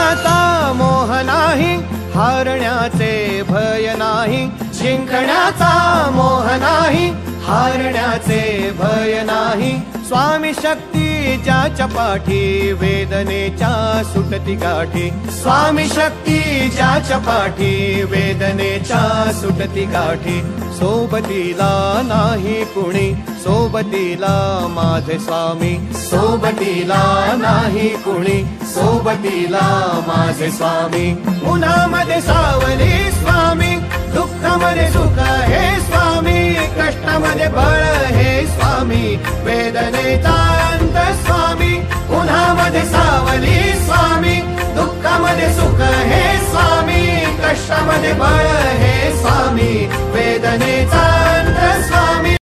जिंकण्याचा मोह नाही, हारण्याचे भय नाही. जिंकण्याचा मोह नाही, हारण्याचे भय नाही. स्वामी शक्ती ज्याच्या पाठी, वेदनेच्या सुटती गाठी. स्वामी शक्ती ज्याच्या पाठी, वेदनेच्या सुटती गाठी. सोबतीला नाही कुणी, सोबतीला माझे स्वामी. सोबतीला नाही कुणी, सोबतीला माझे स्वामी. उन्हामध्ये सावली स्वामी, दुःखामध्ये सुख हे स्वामी. कष्टामध्ये बळ हे स्वामी, वेदनेचा अंत स्वामी. उन्हामध्ये सावली स्वामी, दुःखामध्ये सुख हे स्वामी. कष्टामध्ये बळ हे स्वामी, वेदनेचा